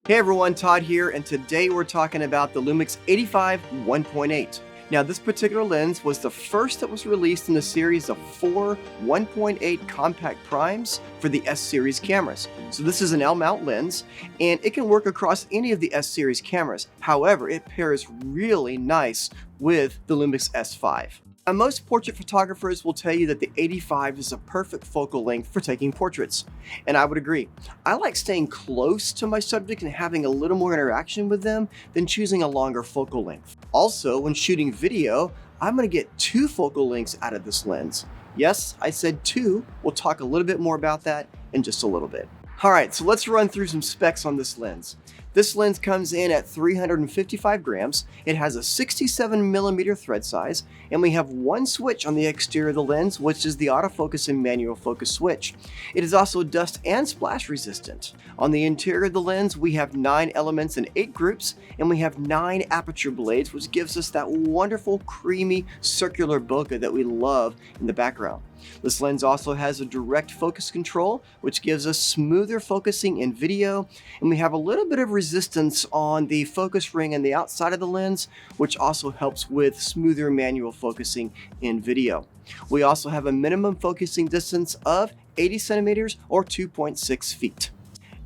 Hey everyone, Todd here, and today we're talking about the Lumix 85 1.8. Now, this particular lens was the first that was released in a series of 4 1.8 compact primes for the S-series cameras. So this is an L-mount lens, and it can work across any of the S-series cameras. However, it pairs really nice with the Lumix S5. Now, most portrait photographers will tell you that the 85 is a perfect focal length for taking portraits, and I would agree. I like staying close to my subject and having a little more interaction with them than choosing a longer focal length. Also, when shooting video, I'm going to get 2 focal lengths out of this lens. Yes, I said 2. We'll talk a little bit more about that in just a little bit. Alright, so let's run through some specs on this lens. This lens comes in at 355 grams, it has a 67mm thread size, and we have one switch on the exterior of the lens, which is the autofocus and manual focus switch. It is also dust and splash resistant. On the interior of the lens, we have 9 elements in 8 groups, and we have 9 aperture blades, which gives us that wonderful creamy circular bokeh that we love in the background. This lens also has a direct focus control, which gives us smoother focusing in video, and we have a little bit of resistance on the focus ring and the outside of the lens, which also helps with smoother manual focusing in video. We also have a minimum focusing distance of 80 centimeters or 2.6 feet.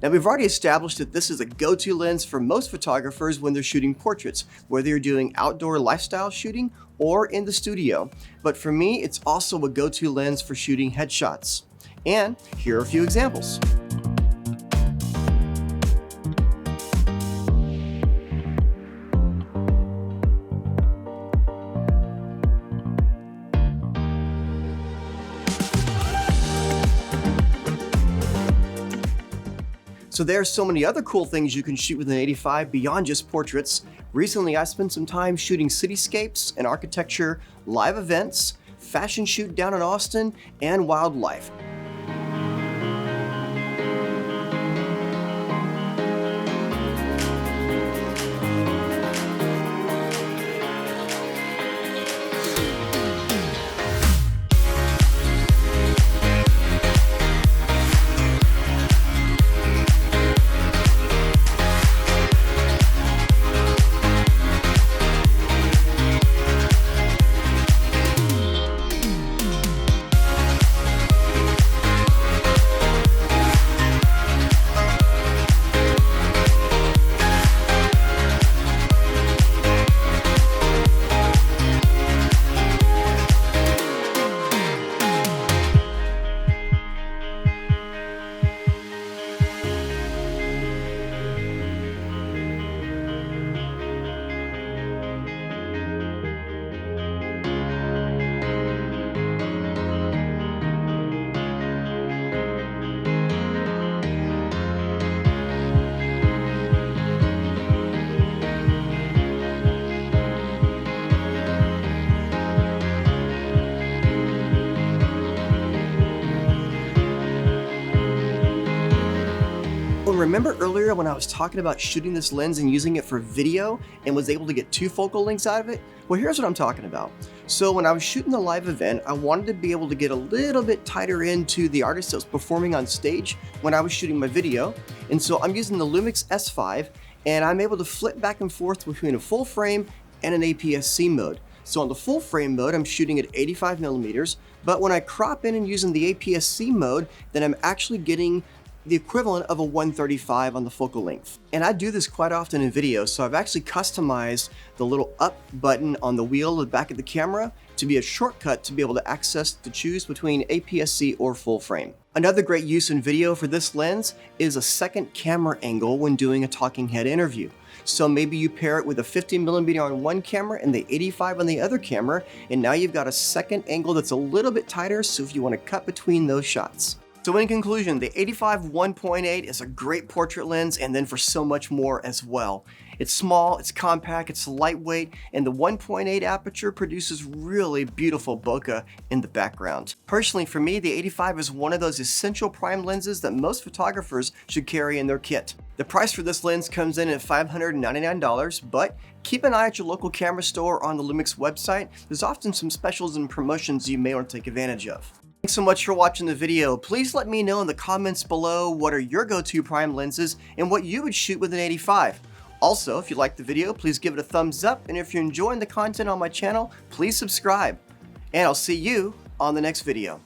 Now, we've already established that this is a go-to lens for most photographers when they're shooting portraits, whether you're doing outdoor lifestyle shooting or in the studio. But for me, it's also a go-to lens for shooting headshots. And here are a few examples. So there are so many other cool things you can shoot with an 85 beyond just portraits. Recently, I spent some time shooting cityscapes and architecture, live events, fashion shoot down in Austin, and wildlife. Remember earlier when I was talking about shooting this lens and using it for video and was able to get 2 focal lengths out of it? Well, here's what I'm talking about. So when I was shooting the live event, I wanted to be able to get a little bit tighter into the artist that was performing on stage when I was shooting my video. And so I'm using the Lumix S5, and I'm able to flip back and forth between a full frame and an APS-C mode. So on the full frame mode, I'm shooting at 85mm, but when I crop in and using the APS-C mode, then I'm actually getting the equivalent of a 135 on the focal length. And I do this quite often in video, so I've actually customized the little up button on the wheel at the back of the camera to be a shortcut to be able to access to choose between APS-C or full frame. Another great use in video for this lens is a second camera angle when doing a talking head interview. So maybe you pair it with a 50mm on one camera and the 85 on the other camera, and now you've got a second angle that's a little bit tighter, so if you want to cut between those shots. So in conclusion, the 85 1.8 is a great portrait lens, and then for so much more as well. It's small, it's compact, it's lightweight, and the 1.8 aperture produces really beautiful bokeh in the background. Personally, for me, the 85 is one of those essential prime lenses that most photographers should carry in their kit. The price for this lens comes in at $599, but keep an eye at your local camera store or on the Lumix website. There's often some specials and promotions you may want to take advantage of. Thanks so much for watching the video. Please let me know in the comments below what are your go-to prime lenses and what you would shoot with an 85. Also, if you liked the video, please give it a thumbs up, and if you're enjoying the content on my channel, please subscribe. And I'll see you on the next video.